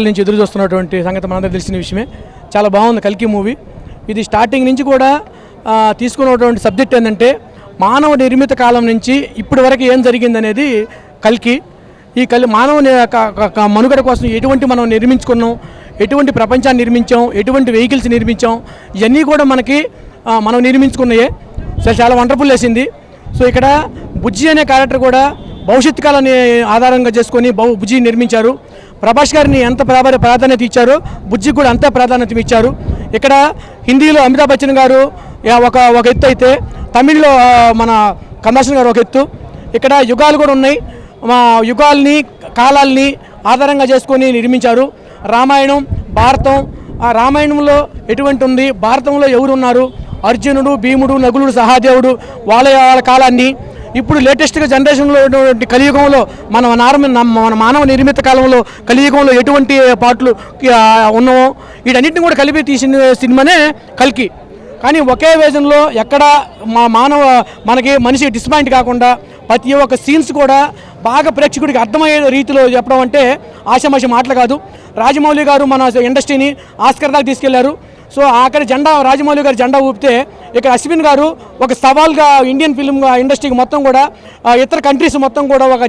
నుంచి ఎదురు చూస్తున్నటువంటి సంగతి మనందరికీ తెలిసిన విషయమే. చాలా బాగుంది కల్కి మూవీ. ఇది స్టార్టింగ్ నుంచి కూడా తీసుకున్నటువంటి సబ్జెక్ట్ ఏంటంటే మానవ నిర్మిత కాలం నుంచి ఇప్పటి వరకు ఏం జరిగిందనేది కల్కి. ఈ మానవ మనుగడ కోసం ఎటువంటి మనం నిర్మించుకున్నాం, ఎటువంటి ప్రపంచాన్ని నిర్మించాం, ఎటువంటి వెహికల్స్ నిర్మించాం, ఇవన్నీ కూడా మనం నిర్మించుకున్నాయే. సో చాలా వండర్ఫుల్ వేసింది. సో ఇక్కడ బుజ్జి అనే క్యారెక్టర్ కూడా భవిష్యత్ కాలాన్ని ఆధారంగా చేసుకొని బుజ్జి నిర్మించారు. ప్రభాస్ గారిని ఎంత ప్రాధాన్యత ఇచ్చారో బుజ్జికి కూడా అంతే ప్రాధాన్యత ఇచ్చారు. ఇక్కడ హిందీలో అమితాబ్ బచ్చన్ గారు ఒక ఎత్తు అయితే, తమిళ్లో మన కమలాసన్ గారు ఒక ఎత్తు. ఇక్కడ యుగాలు కూడా ఉన్నాయి. యుగాల్ని కాలాల్ని ఆధారంగా చేసుకొని నిర్మించారు. రామాయణం, భారతం. ఆ రామాయణంలో ఎటువంటి ఉంది, భారతంలో ఎవరు ఉన్నారు, అర్జునుడు, భీముడు, నకులుడు, సహదేవుడు, వాళ్ళ కాలాన్ని, ఇప్పుడు లేటెస్ట్గా జనరేషన్లో ఉన్నటువంటి కలియుగంలో మన మానవ నిర్మిత కాలంలో కలియుగంలో ఎటువంటి పాటలు ఉన్నామో వీటన్నిటిని కూడా కలిపి తీసిన సినిమానే కల్కి. కానీ ఒకే వేజన్లో ఎక్కడ మనకి మనిషి డిస్పాయింట్ కాకుండా ప్రతి ఒక్క సీన్స్ కూడా బాగా ప్రేక్షకుడికి అర్థమయ్యే రీతిలో చెప్పడం అంటే ఆషామాషి మాటలు కాదు. రాజమౌళి గారు మన ఇండస్ట్రీని ఆస్కర్ దాకా తీసుకెళ్లారు. సో అక్కడ రాజమౌళి గారు జెండా ఊపితే ఇక్కడ అశ్విన్ గారు ఒక సవాల్గా ఇండియన్ ఫిల్మ్ ఇండస్ట్రీకి మొత్తం కూడా ఇతర కంట్రీస్ మొత్తం కూడా ఒక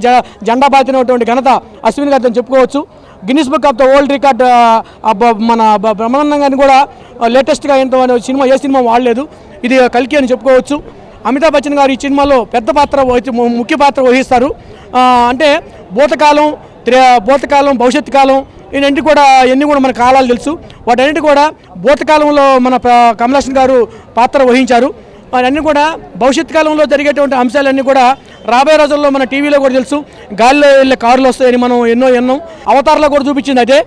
జెండా బాతినటువంటి ఘనత అశ్విన్ గారితో చెప్పుకోవచ్చు. Guinness book of the world record మన బ్రహ్మానందం గారిని కూడా లేటెస్ట్గా ఏ సినిమా వాడలేదు, ఇది కల్కి అని చెప్పుకోవచ్చు. అమితాబ్ బచ్చన్ గారు ఈ సినిమాలో ముఖ్య పాత్ర వహిస్తారు. అంటే భూతకాలం, భవిష్యత్తు కాలం ఇవన్నీ కూడా మన కాలాలు తెలుసు. వాటన్నిటి కూడా భూతకాలంలో మన కమలాసన్ గారు పాత్ర వహించారు. అవన్నీ కూడా భవిష్యత్ కాలంలో జరిగేటువంటి అంశాలన్నీ కూడా రాబోయే రోజుల్లో మన టీవీలో కూడా తెలుసు. గాలిలో వెళ్ళే కారులు వస్తాయని మనం ఎన్నో అవతార్లో కూడా చూపించింది. అదే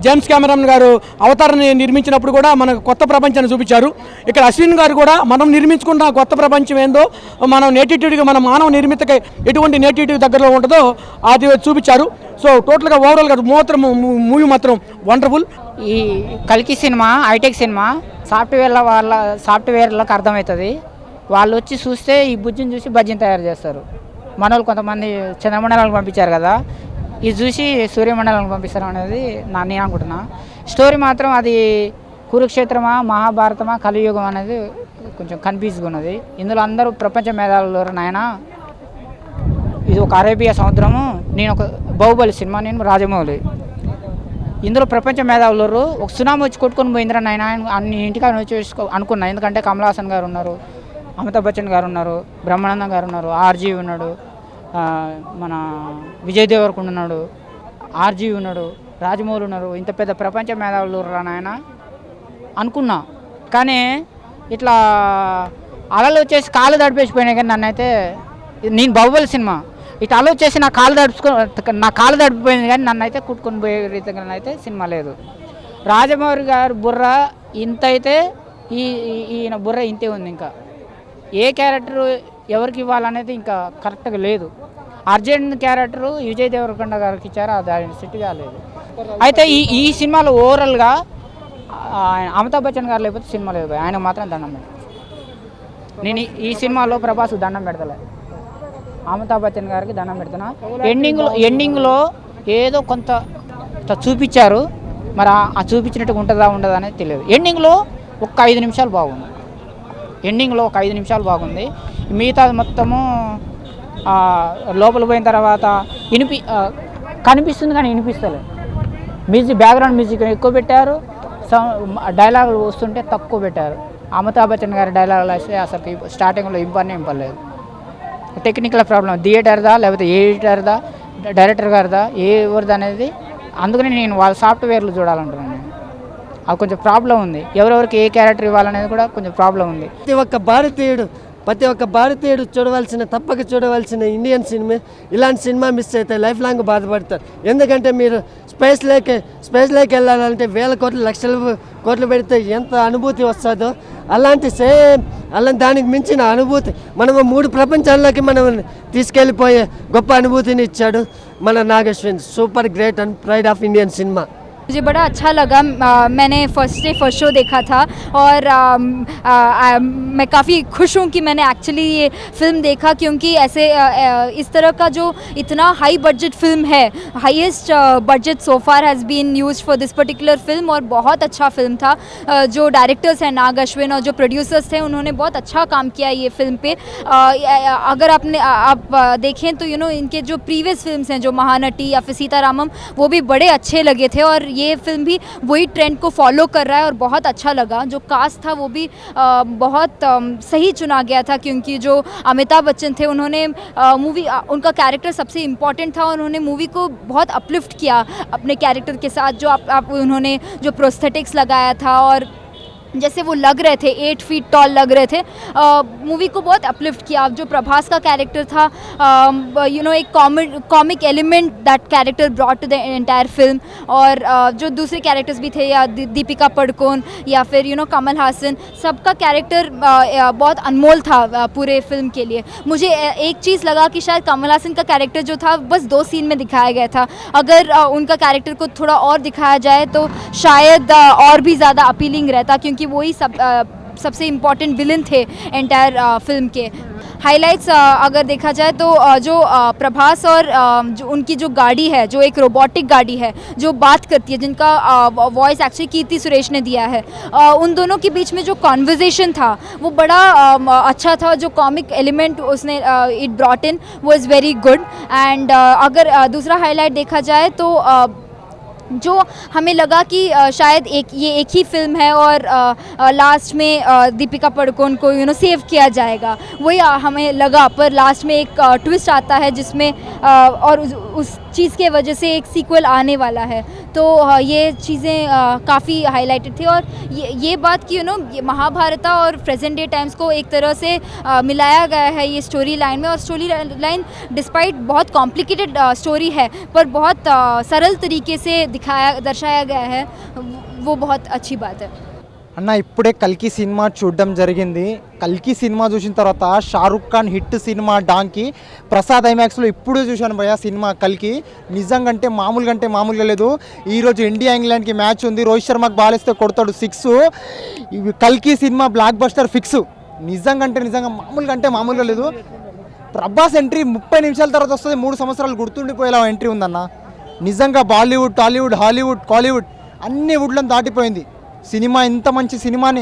జేమ్స్ కెమెరాన్ గారు అవతారాన్ని నిర్మించినప్పుడు కూడా మనకు కొత్త ప్రపంచాన్ని చూపించారు. ఇక్కడ అశ్విన్ గారు కూడా మనం నిర్మించుకున్న కొత్త ప్రపంచం ఏందో, మనం నేటివిటీగా మన మానవ నిర్మితకి ఎటువంటి నేటివిటీ దగ్గరలో ఉంటుందో అది చూపించారు. సో టోటల్గా ఓవరాల్గా మూవీ మాత్రం వండర్ఫుల్. ఈ కల్కి సినిమా హైటెక్ సినిమా సాఫ్ట్వేర్లకు అర్థమవుతుంది. వాళ్ళు వచ్చి చూస్తే ఈ బుజ్జిని చూసి బజ్జిని తయారు చేస్తారు. మనోళ్ళు కొంతమంది చంద్రమండలానికి పంపించారు కదా, ఇది చూసి సూర్యమండలానికి పంపిస్తారు అనేది నేను అనుకుంటున్నా. స్టోరీ మాత్రం అది కురుక్షేత్రమా, మహాభారతమా, కలియుగం అనేది కొంచెం కన్ఫ్యూజ్గా ఉన్నది. ఇందులో అందరూ ప్రపంచ మేధావులు నాయన, ఇది ఒక అరేబియా సముద్రము, నేను ఒక బాహుబలి సినిమా, నేను రాజమౌళి. ఇందులో ప్రపంచ మేధావులు ఒక సునామీ వచ్చి కొట్టుకొని పోయిందిరా నాయన అన్ని ఇంటికి అనుకున్నా. ఎందుకంటే కమల్ హాసన్ గారు ఉన్నారు, అమితాబ్ బచ్చన్ గారు ఉన్నారు, బ్రహ్మానందం గారు ఉన్నారు, ఆర్జీ ఉన్నాడు, మన విజయ్ దేవరకొండ ఉన్నాడు, ఆర్జీ ఉన్నాడు, రాజమౌళి ఉన్నారు. ఇంత పెద్ద ప్రపంచ మేధావులు నాయన అనుకున్నా. కానీ ఇట్లా అలలు వచ్చేసి కాళ్ళు తడిపేసిపోయినాయి. కానీ నన్నైతే, నేను బాహుబలి సినిమా ఇట్లా అలలు వచ్చేసి నా కాళ్ళు తడిపిపోయింది, కానీ నన్నైతే కుట్టుకొని పోయే రీతిగా అయితే సినిమా లేదు. రాజమౌళి గారు బుర్ర ఇంత అయితే ఈయన బుర్ర ఇంతే ఉంది. ఇంకా ఏ క్యారెక్టర్ ఎవరికి ఇవ్వాలనేది ఇంకా కరెక్ట్గా లేదు. అర్జెంట్ క్యారెక్టరు విజయ్ దేవరకొండ గారికి ఇచ్చారు, అది ఆయన సెట్ కాలేదు. అయితే ఈ సినిమాలో ఓవరాల్గా అమితాబ్ బచ్చన్ గారు లేకపోతే సినిమా లేదు. ఆయనకు మాత్రం దండం పెడతాను. నేను ఈ సినిమాలో ప్రభాస్ దండం పెడతలే, అమితాబ్ బచ్చన్ గారికి దండం పెడుతున్నా. ఎండింగ్లో ఏదో కొంత చూపించారు, మరి ఆ చూపించినట్టుగా ఉండదా అనేది తెలియదు. ఎండింగ్లో ఒక 5 నిమిషాలు బాగుంది. మిగతా మొత్తము లోపల పోయిన తర్వాత కనిపిస్తుంది కానీ వినిపిస్తలేదు. బ్యాక్గ్రౌండ్ మ్యూజిక్ ఎక్కువ పెట్టారు, డైలాగులు వస్తుంటే తక్కువ పెట్టారు. అమితాబ్ బచ్చన్ గారి డైలాగులు వస్తే అసలు స్టార్టింగ్లో ఇంపలేదు. టెక్నికల్ ప్రాబ్లం థియేటర్దా లేకపోతే ఎడిటర్దా డైరెక్టర్ గారిదా ఎవరిదా అనేది. అందుకని నేను వాళ్ళ సాఫ్ట్వేర్లు చూడాలంటున్నాను. అది కొంచెం ప్రాబ్లం ఉంది. ఎవరెవరికి ఏ క్యారెక్టర్ ఇవ్వాలనేది కూడా కొంచెం ప్రాబ్లం ఉంది. ప్రతి ఒక్క భారతీయుడు తప్పక చూడవలసిన ఇండియన్ సినిమా. ఇలాంటి సినిమా మిస్ అయితే లైఫ్ లాంగ్ బాధపడతారు. ఎందుకంటే మీరు స్పేస్లోకి వెళ్ళాలంటే వేల కోట్లు, లక్షల కోట్లు పెడితే ఎంత అనుభూతి వస్తుందో అలాంటి దానికి మించిన అనుభూతి మనము 3 ప్రపంచాల్లోకి మనం తీసుకెళ్ళిపోయే గొప్ప అనుభూతిని ఇచ్చాడు మన Nag Ashwin. Super great and pride of Indian cinema. मुझे बड़ा अच्छा लगा। मैंने फर्स्ट डे फर्स्ट शो देखा था और मैं काफ़ी खुश हूँ कि मैंने एक्चुअली ये फ़िल्म देखा, क्योंकि ऐसे इस तरह का जो इतना हाई बजट फ़िल्म है, highest budget so far has been used for this particular film, और बहुत अच्छा फ़िल्म था। जो डायरेक्टर्स हैं नाग अश्विन और जो प्रोड्यूसर्स थे उन्होंने बहुत अच्छा काम किया ये फ़िल्म पे। अगर आप देखें तो इनके जो प्रीवियस फिल्म्स हैं, जो महानटी या फिर सीतारामम, वो भी बड़े अच्छे लगे थे, और ये फिल्म भी वही ट्रेंड को फॉलो कर रहा है और बहुत अच्छा लगा। जो कास्ट था वो भी बहुत सही चुना गया था, क्योंकि जो अमिताभ बच्चन थे उन्होंने मूवी, उनका कैरेक्टर सबसे इम्पॉर्टेंट था, और उन्होंने मूवी को बहुत अपलिफ्ट किया अपने कैरेक्टर के साथ। जो आप उन्होंने जो प्रोस्थेटिक्स लगाया था और जैसे वो लग रहे थे 8 फीट टॉल लग रहे थे, मूवी को बहुत अपलिफ्ट किया। जो प्रभास का कैरेक्टर था, एक comic element that character brought to the entire film, और जो दूसरे कैरेक्टर्स भी थे, या दीपिका पादुकोण या फिर कमल हासन, सबका कैरेक्टर बहुत अनमोल था पूरे फिल्म के लिए। मुझे एक चीज़ लगा कि शायद कमल हासन का कैरेक्टर जो था बस 2 सीन में दिखाया गया था। अगर उनका कैरेक्टर को थोड़ा और दिखाया जाए तो शायद और भी ज़्यादा अपीलिंग रहता, क्योंकि वही सबसे इम्पॉर्टेंट विलन थे एंटायर फिल्म के। हाइलाइट्स अगर देखा जाए तो जो प्रभास और जो उनकी जो गाड़ी है, जो एक रोबोटिक गाड़ी है जो बात करती है, जिनका वॉइस एक्चुअली कीर्ति सुरेश ने दिया है, उन दोनों के बीच में जो कॉन्वर्जेशन था वो बड़ा अच्छा था। जो कॉमिक एलिमेंट उसने it brought in was very good. And अगर दूसरा हाईलाइट देखा जाए तो जो हमें लगा कि शायद ये एक ही फिल्म है और लास्ट में दीपिका पादुकोण को सेव किया जाएगा, वही हमें लगा। पर लास्ट में एक ट्विस्ट आता है जिसमें और उस चीज़ के वजह से एक सीक्वल आने वाला है। तो ये चीज़ें काफ़ी हाईलाइटेड थी, और ये बात कि ये महाभारता और प्रेजेंट डे टाइम्स को एक तरह से मिलाया गया है ये स्टोरी लाइन में। और स्टोरी लाइन डिस्पाइट बहुत कॉम्प्लिकेटेड स्टोरी है, पर बहुत सरल तरीके से दर्शाया गया है, वो बहुत अच्छी बात है। అన్న ఇప్పుడే కల్కి సినిమా చూడడం జరిగింది. కల్కి సినిమా చూసిన తర్వాత షారుఖ్ ఖాన్ హిట్ సినిమా డాంకి ప్రసాద్ ఐమాక్స్లో ఇప్పుడే చూశాను భయ్య సినిమా కల్కి. నిజంగా అంటే మామూలుగా లేదు. ఈరోజు ఇండియా ఇంగ్లాండ్కి మ్యాచ్ ఉంది, రోహిత్ శర్మకు బాల్ ఇస్తే కొడతాడు 6. కల్కి సినిమా బ్లాక్ బస్టర్ ఫిక్స్. నిజంగా మామూలుగా లేదు. ప్రభాస్ ఎంట్రీ 30 నిమిషాల తర్వాత వస్తుంది, 3 సంవత్సరాలు గుర్తుండిపోయేలా ఎంట్రీ ఉందన్న. నిజంగా బాలీవుడ్, టాలీవుడ్, హాలీవుడ్, కాలీవుడ్ అన్ని వుడ్లను దాటిపోయింది సినిమా. ఇంత మంచి సినిమాని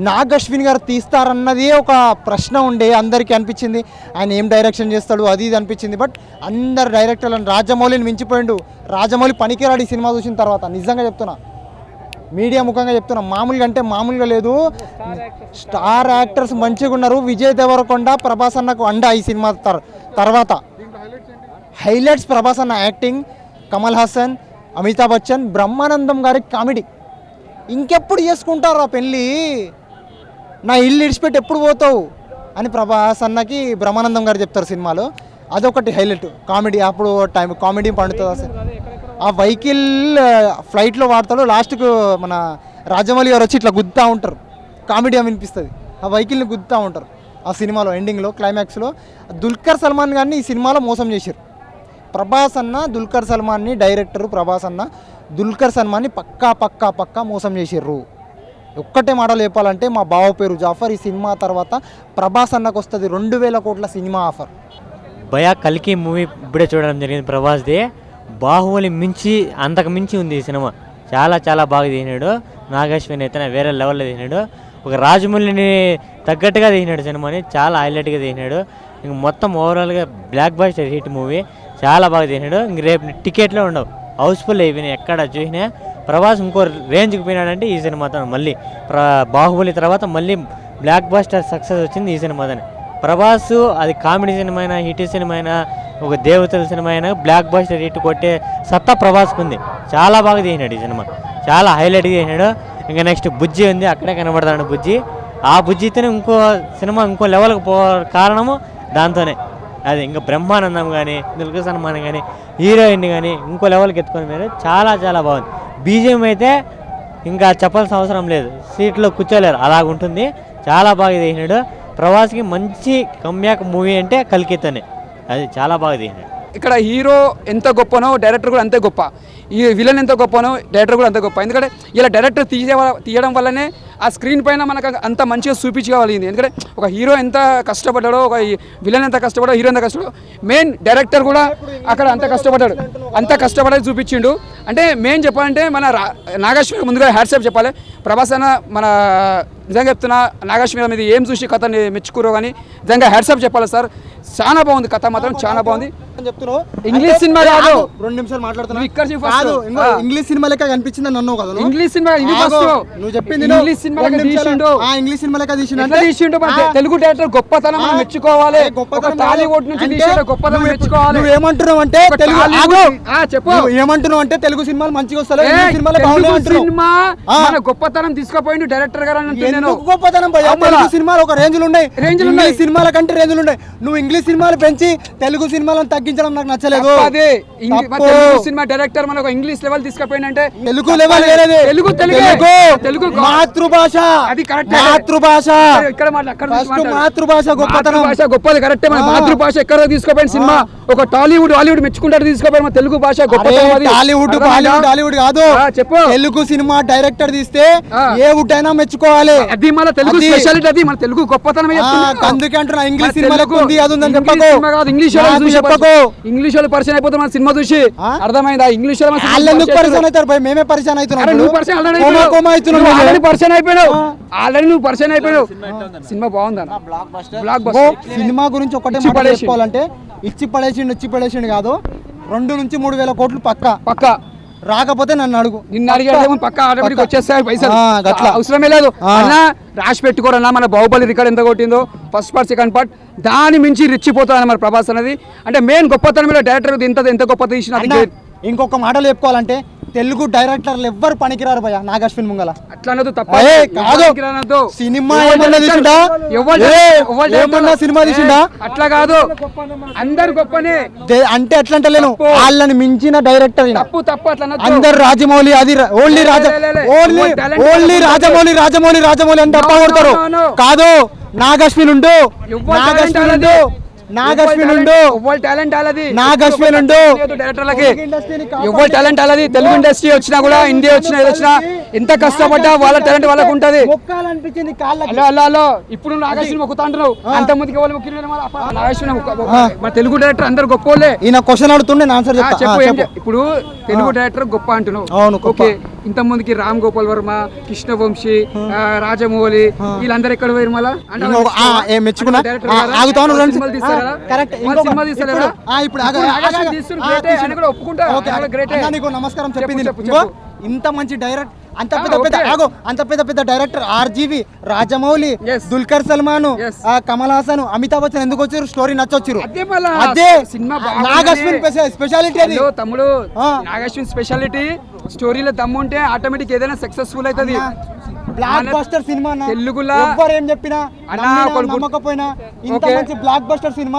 నాగ్ అశ్విన్ గారు తీస్తారన్నదే ఒక ప్రశ్న ఉండే, అందరికీ అనిపించింది ఆయన ఏం డైరెక్షన్ చేస్తాడు అది ఇది అనిపించింది. బట్ అందరు డైరెక్టర్లను రాజమౌళిని మించిపోయిండు. రాజమౌళి పనికిరాడు ఈ సినిమా చూసిన తర్వాత. నిజంగా చెప్తున్నా, మీడియా ముఖంగా చెప్తున్నా, మామూలుగా లేదు. స్టార్ యాక్టర్స్ మంచిగా ఉన్నారు. విజయ్ దేవరకొండ, ప్రభాస్ అన్నకు అండ ఈ సినిమా తర్వాత. హైలైట్స్ ప్రభాస్ అన్న యాక్టింగ్, కమల్ హాసన్, అమితాబ్ బచ్చన్, బ్రహ్మానందం గారి కామెడీ. ఇంకెప్పుడు చేసుకుంటారా పెళ్ళి, నా ఇల్లు ఇడిచిపెట్టి ఎప్పుడు పోతావు అని ప్రభాస్ అన్నకి బ్రహ్మానందం గారు చెప్తారు సినిమాలో. అదొకటి హైలైట్ కామెడీ. అప్పుడు టైం కామెడీ పండుతుంది అసలు. ఆ వెహికల్ ఫ్లైట్లో వాడతాడు, లాస్ట్కు మన రాజమౌళి గారు వచ్చి ఇట్లా గుద్దుతూ ఉంటారు, కామెడీ వినిపిస్తుంది. ఆ వెహికల్ని గుద్దుతూ ఉంటారు ఆ సినిమాలో ఎండింగ్లో, క్లైమాక్స్లో. దుల్కర్ సల్మాన్ గారిని ఈ సినిమాలో మోసం చేశారు. ప్రభాస్ అన్న దుల్కర్ సల్మాన్ని, డైరెక్టర్ ప్రభాస్ అన్న దుల్కర్ సల్మాన్ని పక్కా మోసం చేసిర్రు. ఒక్కటే మాటలు చెప్పాలంటే మా బావ పేరు జాఫర్ ఈ సినిమా తర్వాత ప్రభాస్ అన్నకు వస్తుంది 2000 కోట్ల సినిమా ఆఫర్. భయ కల్కి మూవీ ఇప్పుడే చూడడం జరిగింది ప్రభాస్ది. బాహుబలి మించి అంతకు మించి ఉంది ఈ సినిమా. చాలా బాగా తీసినాడు నాగశ్విన్. అయితే వేరే లెవెల్లో తీసినాడు. ఒక రాజమౌళిని తగ్గట్టుగా తీసినాడు సినిమాని. చాలా హైలైట్గా తీసినాడు. ఇంక మొత్తం ఓవరాల్గా బ్లాక్ బస్టర్ హిట్ మూవీ. చాలా బాగా తీసినాడు. ఇంక రేపు టికెట్లో ఉండవు, హౌస్ఫుల్ అయిపోయినాయి. ఎక్కడ చూసినా ప్రభాస్ ఇంకో రేంజ్కి పోయినాడంటే ఈ సినిమాతో. మళ్ళీ బాహుబలి తర్వాత మళ్ళీ బ్లాక్ బస్టర్ సక్సెస్ వచ్చింది ఈ సినిమాతోనే. ప్రభాస్ అది కామెడీ సినిమా అయినా, హిట్ సినిమా అయినా, ఒక దేవతల సినిమా అయినా బ్లాక్ బస్టర్ హిట్ కొట్టే సత్తా ప్రభాస్కి ఉంది. చాలా బాగా తీసినాడు ఈ సినిమా, చాలా హైలైట్గా తీసినాడు. ఇంకా నెక్స్ట్ బుజ్జి ఉంది, అక్కడే కనబడతాడు బుజ్జి. ఆ బుజ్జితోనే ఇంకో సినిమా ఇంకో లెవెల్కి కారణము దాంతోనే. అది ఇంకా బ్రహ్మానందం కానీ, దుల్కర్ సల్మాన్ కానీ, హీరోయిన్ కానీ ఇంకో లెవెల్కి ఎత్తుకొని మీరు. చాలా బాగుంది. బీజిఎం అయితే ఇంకా చెప్పాల్సిన అవసరం లేదు, సీట్లో కూర్చోలేరు అలాగుంటుంది. చాలా బాగా తీసినాడు. ప్రభాస్కి మంచి కమ్బ్యాక్ మూవీ అంటే కల్కితోనే. అది చాలా బాగా తీసినాడు. ఇక్కడ హీరో ఎంత గొప్పనో డైరెక్టర్ కూడా అంతే గొప్ప, ఈ విలన్ ఎంత గొప్పనో డైరెక్టర్ కూడా అంతే గొప్ప. ఎందుకంటే ఇలా డైరెక్టర్ తీయడం వల్లనే ఆ స్క్రీన్ పైన మనకు అంత మంచిగా చూపించగలిగింది. ఎందుకంటే ఒక హీరో ఎంత కష్టపడ్డాడో, ఒక విలన్ ఎంత కష్టపడ్డాడో, హీరో ఎంత కష్టపడ్డాడో, మెయిన్ డైరెక్టర్ కూడా అక్కడ అంత కష్టపడేది చూపించిండు. అంటే మెయిన్ చెప్పాలంటే మన నాగేశ్వర ముందుగా హ్యాట్సాప్ చెప్పాలి. ప్రభాస్ అన్న మన నిజంగా చెప్తున్నా, నాగేశ్వర మీద ఏం చూసి కథని మెచ్చుకోరో కానీ నిజంగా హ్యాట్సాప్ చెప్పాలి సార్. చాలా బాగుంది కథ, మాత్రం చాలా బాగుంది. చెప్తున్నావు ఇంగ్లీష్ సినిమా కాదు, 2 నిమిషాలు మాట్లాడుతున్నావు. ఇక్కడ కాదు, ఇంగ్లీష్ సినిమా లెక్క కనిపించింది నన్ను కదా. ఇంగ్లీష్ సినిమా నువ్వు చెప్పింది ఇంగ్లీష్ సినిమా ఇంగ్లీష్ సినిమా లెక్క తీసిండు. తెలుగు డైరెక్టర్ గొప్పతనం మనం మెచ్చుకోవాలి. టాలీవుడ్ నుంచి గొప్పతనం మెచ్చుకోవాలి. నువ్వు ఏమంటున్నావు అంటే చెప్పు, ఏమంటున్నావు అంటే తెలుగు సినిమాలు మంచిగా వస్తాయి, సినిమా మన గొప్పతనం తీసుకుపోయింది డైరెక్టర్ గారు. గొప్పతనం తెలుగు సినిమాలు ఒక రేంజ్లు ఉన్నాయి, ఇంగ్లీష్ సినిమాల కంటే రేంజ్లు ఉన్నాయి. నువ్వు ఇంగ్లీష్ సినిమాలు పెంచి తెలుగు సినిమాలను తగ్గించడం నాకు నచ్చలేదు. సినిమా డైరెక్టర్ మనకు ఇంగ్లీష్ లెవెల్ తీసుకుపోయిందంటే తెలుగు లెవెల్ తెలుగు మాతృభాష, అది కరెక్ట్. మాతృభాష ఇక్కడ మాతృభాష గొప్పతనం, భాష గొప్పది కరెక్టే. మన మాతృభాష ఎక్కడ తీసుకుపోయిన సినిమా ఒక టాలీవుడ్ హాలీవుడ్ మెచ్చుకుంటారు తీసుకుపోయిన మన తెలుగు భాష గొప్పతనం. టాలీవుడ్ హాలీవుడ్ కాదు, చెప్పు. తెలుగు సినిమా డైరెక్టర్ తీస్తే ఏ వుడ్ అయినా మెచ్చుకోవాలి. అది మన తెలుగు స్పెషాలిటీ, అది మన తెలుగు గొప్పతనం. అందుకే అంటున్నా ఇంగ్లీష్ సినిమాలకు ఉంది అది ఉందని చెప్పకు. ఇంగ్లీష్ వాళ్ళు పరిచయం అయిపోతే మన సినిమా చూసి అర్థమైందా? ఇంగ్లీష్ వాళ్ళు ఎందుకు పరిచయం అవుతారు భయ్? మేమే పరిచయం అవుతున్నాం. ఆల్రెడీ నువ్వు పరిచయం అయిపోయావు. సినిమా బాగుందా? Block buster. సినిమా గురించి ఒకటే మాట చెప్పుకోవాలంటే ఇచ్చి పడేసిండు కాదు, 2 నుంచి 3 వేల కోట్లు పక్క రాకపోతే నన్ను అడుగు. నిన్ను అడిగేమో పక్క ఆటోమేటిక్ వచ్చేస్తాయి పైసలు, అవసరమే లేదు. అన్న రాసి పెట్టుకోరన్నా, మన బాహుబలి రికార్డ్ ఎంత కొట్టిందో ఫస్ట్ పార్ట్ సెకండ్ పార్ట్, దాని మించి రెచ్చిపోతుంది మరి ప్రభాస్ అనేది. అంటే మెయిన్ గొప్పతనం మీద డైరెక్టర్ ఎంత గొప్ప తీసిన. ఇంకొక మాటలు చెప్పుకోవాలంటే తెలుగు డైరెక్టర్లు ఎవ్వరు పనికిరారు భయ నాగశ్విన్ ముంగల. అట్లా అనదు, తప్ప కాదు. సినిమా ఏమన్నా తీసిండా? ఏమన్నా సినిమా తీసిండా? అట్లా కాదు, అందరు గొప్పనే అంటే ఎట్లా అంటలేను, వాళ్ళని మించిన డైరెక్టర్ తప్పు అట్లా అందరు రాజమౌళి, అది ఓన్లీ రాజమౌళి అని తప్ప కొడతారు. కాదు, నాగశ్విన్ ఉండు, తెలుగు ఇండస్ట్రీ వచ్చినా కూడా ఇండియా వచ్చినా ఏదొచ్చినా ఎంత కష్టపడ్డా వాళ్ళ టాలెంట్ వాళ్ళకు ఉంటది. ఇప్పుడు నాగశ్విన్ మొక్కుతా అంటున్నావు, అంత ముందుకి నాగశ్విన్ మన తెలుగు డైరెక్టర్ అందరు గొప్ప వాళ్ళే. ఈయన క్వశ్చన్ అడుగుతుండే ఆన్సర్ చెప్పు. ఇప్పుడు తెలుగు డైరెక్టర్ గొప్ప అంటున్నావు, ఓకే. ఇంత ముందుకి రామ్ గోపాల్ వర్మ, కృష్ణవంశీ, రాజమౌళి వీళ్ళందరూ ఎక్కడ పోయారు? మళ్ళీ మెచ్చుకున్నా నమస్కారం చెప్పింది. ఇంత మంచి డైరెక్టర్, అంత పెద్ద డైరెక్టర్ ఆర్జీవి, రాజమౌళి, దుల్కర్ సల్మాన్, కమల్ హాసన్, అమితాబ్ బచ్చన్ ఎందుకు వచ్చారు? స్టోరీ నచ్చొచ్చారు. అదే నాగశ్విన్ స్పెషాలిటీ. అది తమ్ముడు, నాగశ్విన్ స్పెషాలిటీ స్టోరీలో దమ్ము ఉంటే ఆటోమేటిక్ ఏదైనా సక్సెస్ఫుల్ అవుతుంది. బ్లాక్ బస్టర్ సినిమా తెలుగులో ఎవ్వరు ఏం చెప్పినా నమ్మకపోయినా ఇంత మంచి బ్లాక్ బస్టర్ సినిమా